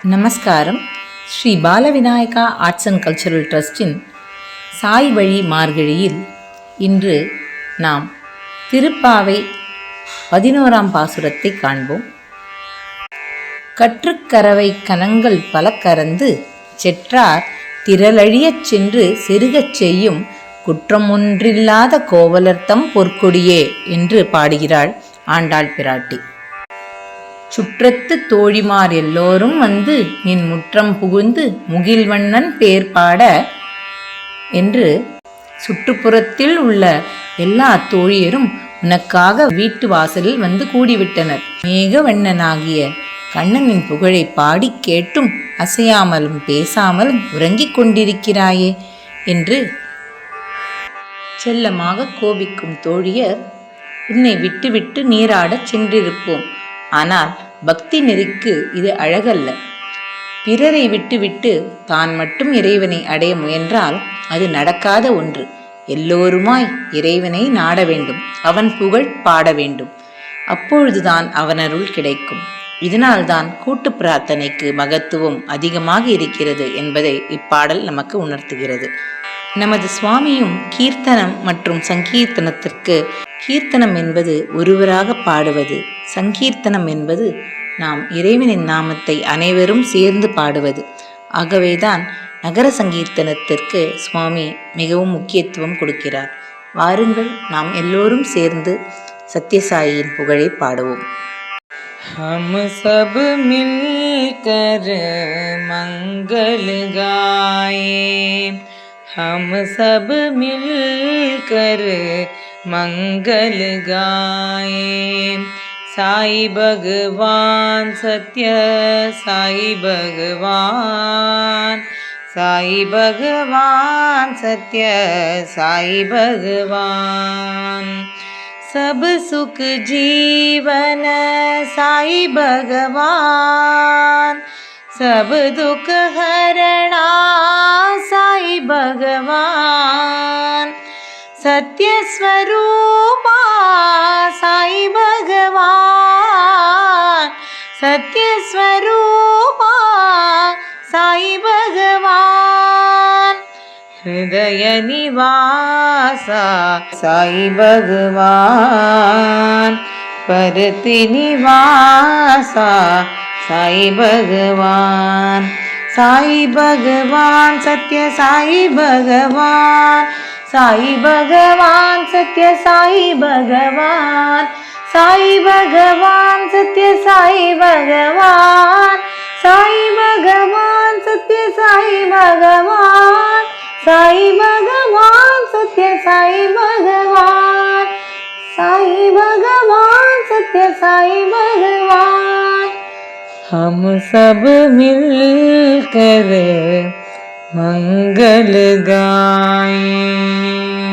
நமஸ்காரம். Sri Balavinayaka arts and cultural ட்ரஸ்டின் சாய் வழி மார்கழியில் இன்று நாம் திருப்பாவை 11ஆம் பாசுரத்தை காண்போம். கற்றுக்கரவை கனங்கள் பல கறந்து செற்றார் திரளழியச் சென்று செருகச் செய்யும் குற்றம் ஒன்றில்லாத கோவலர்த்தம் பொற்கொடியே என்று பாடுகிறாள் ஆண்டாள் பிராட்டி. சுற்றத்து தோழிமார் எல்லோரும் வந்து நின் முற்றம் புகுந்து முகில்வண்ணன் பேர் பாட என்று சுற்றுப்புறத்தில் உள்ள எல்லா தோழியரும் உனக்காக வீட்டு வாசலில் வந்து கூடிவிட்டனர். மேகவண்ணனாகிய கண்ணனின் புகழை பாடி கேட்டும் அசையாமலும் பேசாமலும் உறங்கிக் கொண்டிருக்கிறாயே என்று செல்லமாக கோபிக்கும் தோழியர், உன்னை விட்டுவிட்டு நீராடச் சென்றிருப்போம். ஆனால் பக்தி நெறிக்கு இது அழகல்ல. பிறரை விட்டுவிட்டு தான் மட்டும் இறைவனை அடைய முயன்றால் அது நடக்காத ஒன்று. எல்லோருமாய் இறைவனை நாட வேண்டும், அவன் புகழ் பாட வேண்டும். அப்பொழுதுதான் அவனருள் கிடைக்கும். இதனால்தான் கூட்டு பிரார்த்தனைக்கு மகத்துவம் அதிகமாக இருக்கிறது என்பதை இப்பாடல் நமக்கு உணர்த்துகிறது. நமது சுவாமியும் கீர்த்தனம் மற்றும் சங்கீர்த்தனத்திற்கு, கீர்த்தனம் என்பது ஒருவராக பாடுவது, சங்கீர்த்தனம் என்பது நாம் இறைவனின் நாமத்தை அனைவரும் சேர்ந்து பாடுவது. ஆகவேதான் நகர சங்கீர்த்தனத்திற்கு சுவாமி மிகவும் முக்கியத்துவம் கொடுக்கிறார். வாருங்கள், நாம் எல்லோரும் சேர்ந்து சத்யசாயியின் புகழை பாடுவோம். हम सब मिलकर मंगल गाए, हम सब मिलकर मंगल गाए। साई भगवान सत्य साई भगवान, साई भगवान सत्य साई भगवान। सब सुख जीवन साई भगवान, सब दुख हरणा साई भगवान। सत्य स्वरूपा साई भगवान, सत्य स्वरूपा साई भगवान। हृदय निवासा साई भगवान, परति निवासा साई भगवान। साई भगवान सत्य साई भगवान, साई भगवान सत्य साई भगवान, साई भगवान सत्य साई भगवान, साई भगवान सत्य साई भगवान, साई भगवान सत्य साई भगवान, साई भगवान सत्य साई भगवान। हम सब मिलकर मंगल गाएं।